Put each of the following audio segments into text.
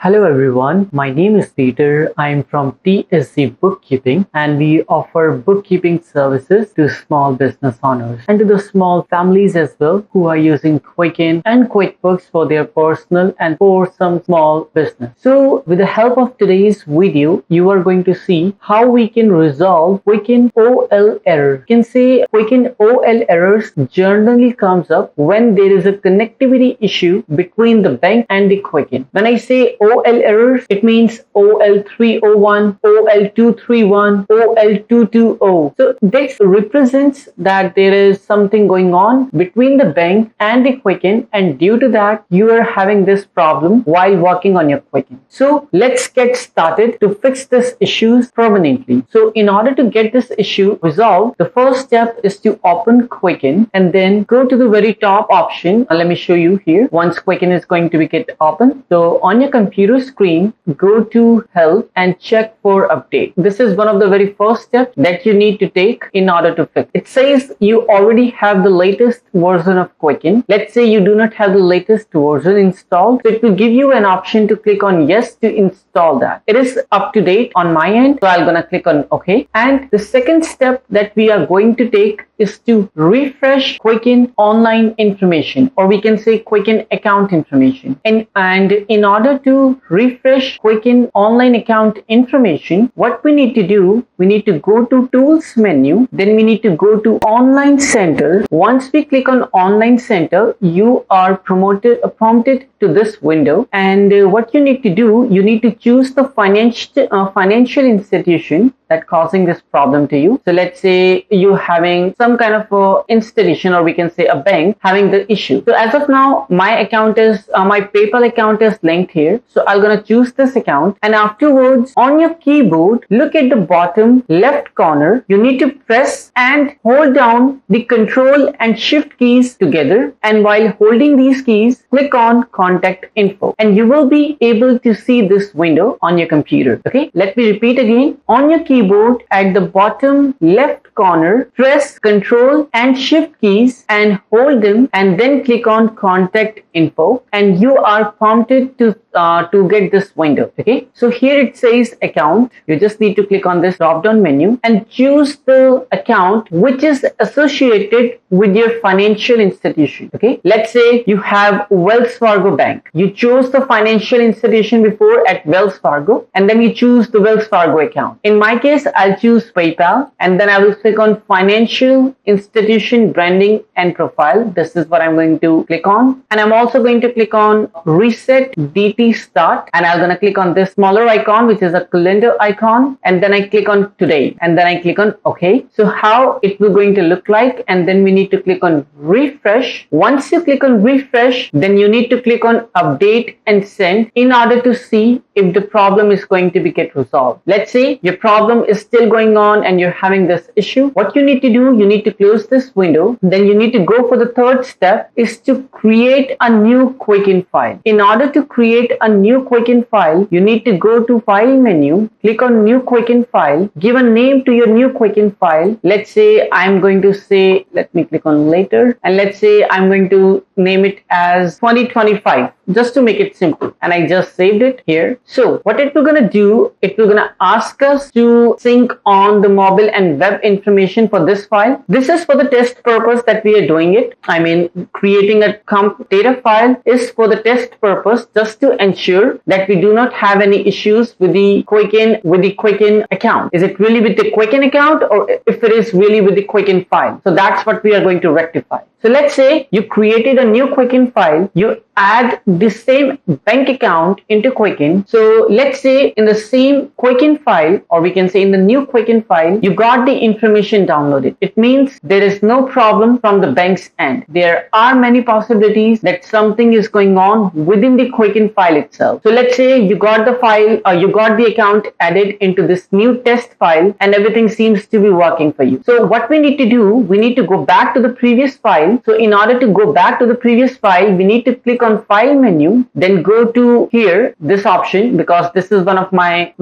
Hello everyone, my name is Peter. I'm from TSZ Bookkeeping and we offer bookkeeping services to small business owners and to the small families as well who are using Quicken and QuickBooks for their personal and for some small business. So with the help of today's video, you are going to see how we can resolve Quicken OL error. You can say Quicken OL errors generally comes up when there is a connectivity issue between the bank and the Quicken. When I say OL errors, it means OL301, OL231, OL220. So this represents that there is something going on between the bank and the Quicken, and due to that, you are having this problem while working on your Quicken. So let's get started to fix this issue permanently. So in order to get this issue resolved, the first step is to open Quicken and then go to the very top option. Let me show you here. Once Quicken is going to get open, so on your computer screen, go to help and check for update. This is one of the very first steps that you need to take in order to fix. It says you already have the latest version of Quicken. Let's say you do not have the latest version installed. So it will give you an option to click on yes to install that. It is up to date on my end. So I'm gonna click on OK. And the second step that we are going to take is to refresh Quicken online information, or we can say Quicken account information. And in order to refresh Quicken online account information, what we need to do, we need to go to Tools menu, then we need to go to Online Center. Once we click on Online Center, you are prompted to this window, and what you need to do, you need to choose the financial institution that causing this problem to you. So let's say you having some kind of institution, or we can say a bank having the issue. So as of now, my account is my PayPal account is linked here. So I'm gonna choose this account, and afterwards on your keyboard, look at the bottom left corner. You need to press and hold down the Control and Shift keys together, and while holding these keys, click on Contact Info, and you will be able to see this window on your computer. Okay, let me repeat again. On your keyboard at the bottom left corner, press Control and Shift keys and hold them, and then click on Contact Info, and you are prompted to get this window. Okay, so here it says account. You just need to click on this drop down menu and choose the account which is associated with your financial institution. Okay, let's say you have Wells Fargo Bank. You chose the financial institution before at Wells Fargo, and then you choose the Wells Fargo account. In my case, I'll choose PayPal, and then I will click on Financial Institution Branding and Profile. This is what I'm going to click on, and I'm also going to click on Reset DT Start, and I'm going to click on this smaller icon, which is a calendar icon, and then I click on Today, and then I click on OK. So how it will going to look like, and then we need to click on Refresh. Once you click on Refresh, then you need to click on Update and Send in order to see if the problem is going to be get resolved. Let's say your problem is still going on and you're having this issue. What you need to do, you need to close this window. Then you need to go for the third step, is to create a new Quicken file. In order to create a new Quicken file, you need to go to File menu, click on New Quicken File, give a name to your new Quicken file. Let's say I'm going to say, let me click on Later, and let's say I'm going to name it as 2025, just to make it simple, and I just saved it here. So what it will gonna do, it will gonna ask us to sync on the mobile and web information for this file. This is for the test purpose that we are doing it. I mean, creating a data file is for the test purpose, just to ensure that we do not have any issues with the Quicken account. Is it really with the Quicken account, or if it is really with the Quicken file? So that's what we are going to rectify. So let's say you created a new Quicken file, you add the same bank account into Quicken. So let's say in the same Quicken file, or we can say in the new Quicken file, you got the information downloaded. It means there is no problem from the bank's end. There are many possibilities that something is going on within the Quicken file itself. So let's say you got the file, or you got the account added into this new test file, and everything seems to be working for you. So what we need to do, we need to go back to the previous file. So in order to go back to the previous file, we need to click on File menu, then go to here, this option, because this is one of my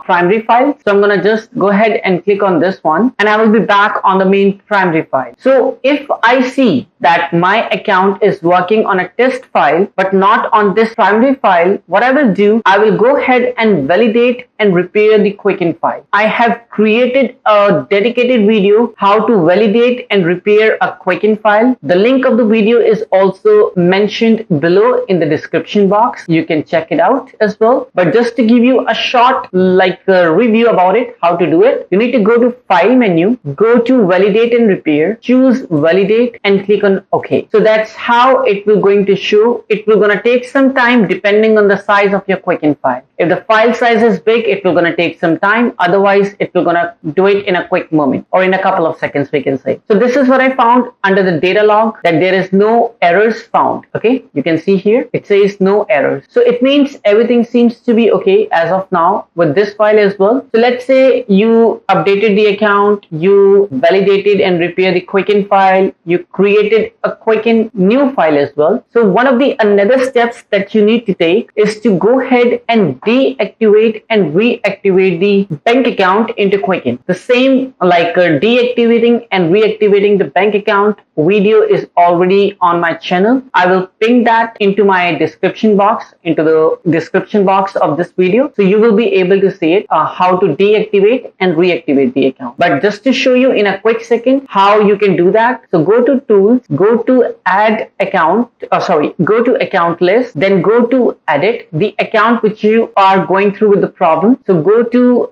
primary files. So I'm gonna just go ahead and click on this one, and I will be back on the main primary file. So if I see that my account is working on a test file but not on this primary file, what I will do, I will go ahead and validate and repair the Quicken file. I have created a dedicated video how to validate and repair a Quicken file. The link of the video is also mentioned below in the description box. You can check it out as well. But just to give you a short review about it, how to do it, you need to go to File menu, go to Validate and Repair, choose Validate and click on OK. So that's how it will going to show. It will gonna take some time depending on the size of your Quicken file. If the file size is big, it will gonna take some time. Otherwise, it will gonna do it in a quick moment or in a couple of seconds, we can say. So this is what I found under the data log, that there is no errors found. Okay, you can see here it says no errors. So it means everything seems to be okay as of now with this file as well. So let's say you updated the account, you validated and repaired the Quicken file, you created a Quicken new file as well. So one of the another steps that you need to take is to go ahead and deactivate and reactivate the bank account into Quicken. The same deactivating and reactivating the bank account video is already on my channel. I will ping that into my description box, into the description box of this video. So you will be able to see it, how to deactivate and reactivate the account. But just to show you in a quick second how you can do that. So go to Tools, go to Add Account, go to Account List, then go to Edit the account which you are going through with the problem. So go to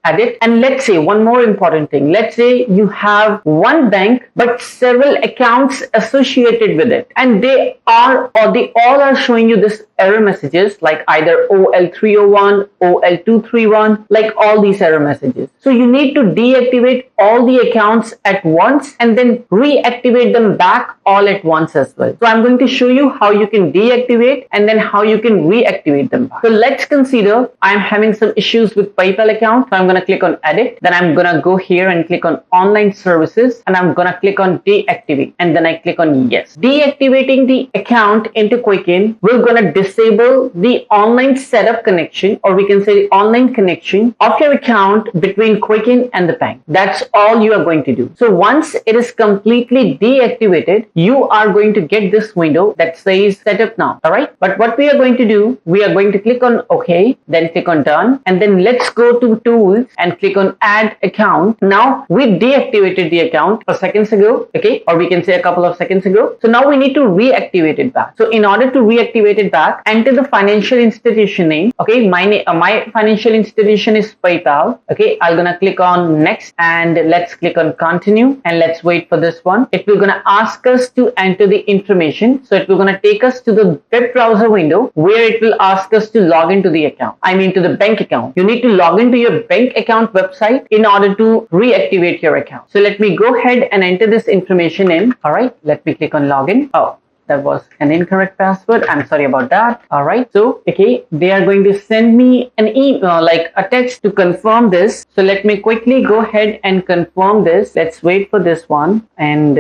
Edit, and let's say one more important thing. Let's say you have one bank but several accounts associated with it, and they all are showing you this error messages, like either OL301, OL231, like all these error messages. So you need to deactivate all the accounts at once and then reactivate them back all at once as well. So I'm going to show you how you can deactivate and then how you can reactivate them back. So let's consider I'm having some issues with PayPal account. So I'm going to click on Edit, then I'm going to go here and click on Online Services, and I'm going to click on Deactivate, and then I click on Yes. Deactivating the account into Quicken, we're going to disable the online setup connection, or we can say online connection of your account between Quicken and the bank. That's all you are going to do. So once it is completely deactivated, you are going to get this window that says Setup Now. All right. But what we are going to do, we are going to click on OK, then click on Done, and then let's go to Tools and click on Add Account. Now we deactivated the account a seconds ago, okay, or we can say a couple of seconds ago. So now we need to reactivate it back. So in order to reactivate it back, enter the financial institution name. Okay, my financial institution is PayPal. Okay, I'm gonna click on Next, and let's click on Continue, and let's wait for this one. It will gonna ask us to enter the information. So it will gonna take us to the web browser window where it will ask us to log into the account. I mean to the bank account. You need to log into your bank account website in order to reactivate your account. So let me go ahead and enter this information in. All right, let me click on Login. Oh, that was an incorrect password. I'm sorry about that. All right. So, okay, they are going to send me an email, like a text to confirm this. So let me quickly go ahead and confirm this. Let's wait for this one. And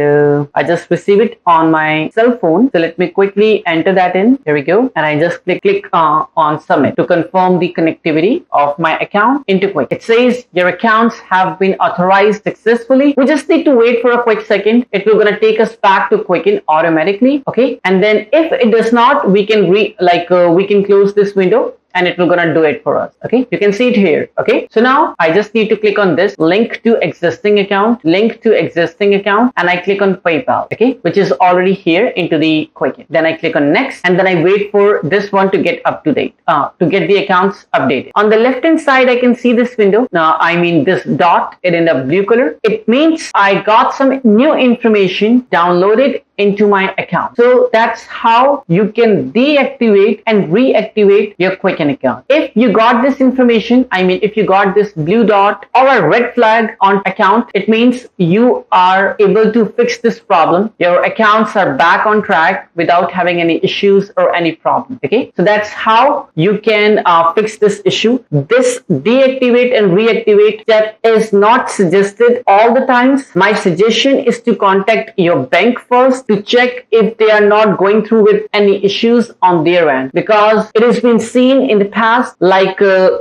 I just received it on my cell phone. So let me quickly enter that in. Here we go. And I just click on Submit to confirm the connectivity of my account into Quicken. It says your accounts have been authorized successfully. We just need to wait for a quick second. It will gonna take us back to Quicken automatically. Okay, and then if it does not, we can we can close this window and it will gonna do it for us. Okay, you can see it here. Okay, so now I just need to click on this link to existing account, and I click on PayPal, okay, which is already here into the Quicken. Then I click on Next, and then I wait for this one to get up to date, to get the accounts updated. On the left hand side, I can see this window. Now, I mean this dot, it in a blue color. It means I got some new information downloaded into my account. So that's how you can deactivate and reactivate your Quicken account. If you got this information, I mean if you got this blue dot or a red flag on account, it means you are able to fix this problem. Your accounts are back on track without having any issues or any problem. Okay, so that's how you can fix this issue. This deactivate and reactivate step is not suggested all the times. My suggestion is to contact your bank first to check if they are not going through with any issues on their end, because it has been seen in the past like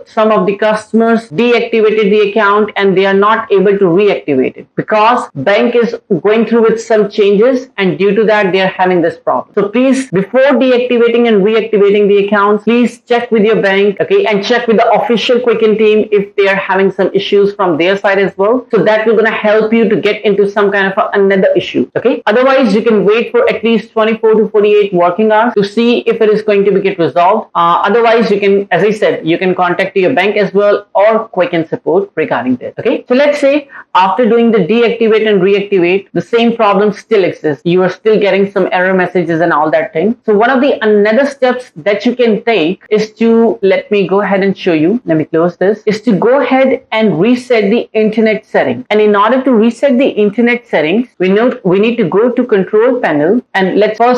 some of the customers deactivated the account and they are not able to reactivate it because bank is going through with some changes, and due to that they are having this problem. So please, before deactivating and reactivating the accounts, please check with your bank, okay, and check with the official Quicken team if they are having some issues from their side as well. So that will gonna help you to get into some kind of another issue, okay? Otherwise, you can wait for at least 24 to 48 working hours to see if it is going to be get resolved. Otherwise, you can, as I said, you can contact your bank as well or Quicken support regarding this, okay? So let's say after doing the deactivate and reactivate, the same problem still exists. You are still getting some error messages and all that thing. So one of the another steps that you can take is to, let me go ahead and show you. Let me close this. Is to go ahead and reset the internet setting. And in order to reset the internet settings, we need to go to control panel, and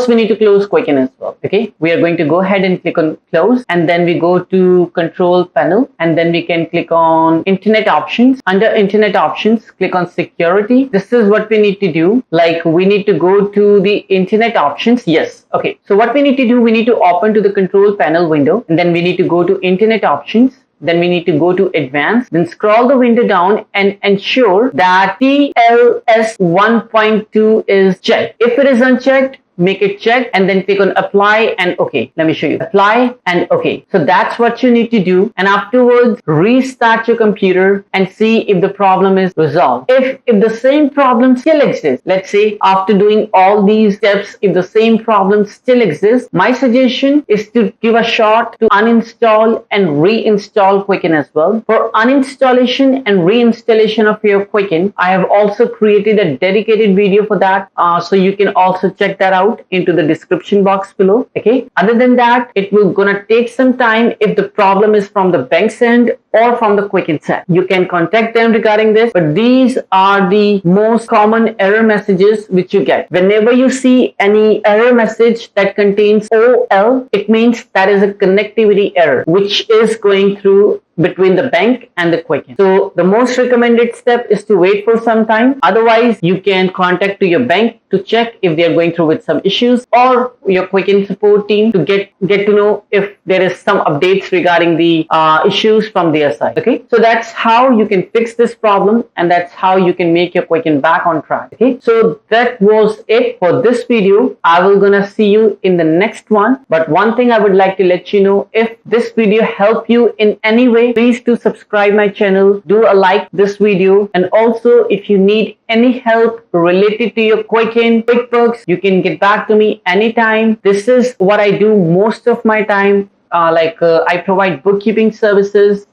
we need to close Quicken as well. Okay, we are going to go ahead and click on close, and then we go to control panel, and then we can click on internet options. Under internet options, click on security. This is what we need to do. Like, we need to go to the internet options. Yes. Okay. So what we need to do, we need to open to the control panel window, and then we need to go to internet options. Then we need to go to advanced, then scroll the window down and ensure that TLS 1.2 is checked. If it is unchecked, make it check, and then click on apply and okay. Let me show you. Apply and okay. So that's what you need to do, and afterwards restart your computer and see if the problem is resolved. If the same problem still exists, let's say after doing all these steps, if the same problem still exists, my suggestion is to give a shot to uninstall and reinstall Quicken as well. For uninstallation and reinstallation of your Quicken, I have also created a dedicated video for that, so you can also check that out into the description box below. Okay, other than that, it will gonna take some time if the problem is from the bank's end or from the Quicken side. You can contact them regarding this, but these are the most common error messages which you get. Whenever you see any error message that contains OL, it means that is a connectivity error which is going through between the bank and the Quicken. So the most recommended step is to wait for some time. Otherwise, you can contact to your bank to check if they are going through with some issues, or your Quicken support team to get to know if there is some updates regarding the issues from their side. Okay, so that's how you can fix this problem, and that's how you can make your Quicken back on track. Okay, so that was it for this video. I will gonna see you in the next one. But one thing I would like to let you know, if this video helped you in any way, please do subscribe my channel, do a like this video, and also if you need any help related to your Quicken, QuickBooks, you can get back to me anytime. This is what I do most of my time. I provide bookkeeping services.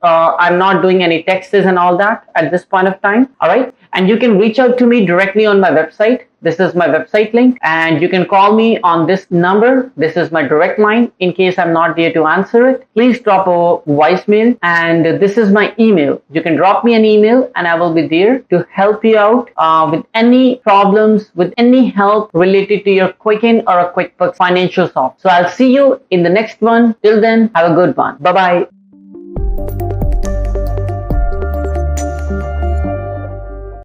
I'm not doing any taxes and all that at this point of time. All right. And you can reach out to me directly on my website. This is my website link, and you can call me on this number. This is my direct line. In case I'm not there to answer it, please drop a voicemail, and this is my email. You can drop me an email and I will be there to help you out with any problems, with any help related to your Quicken or a QuickBooks financial software. So I'll see you in the next one. Till then, have a good one. Bye-bye.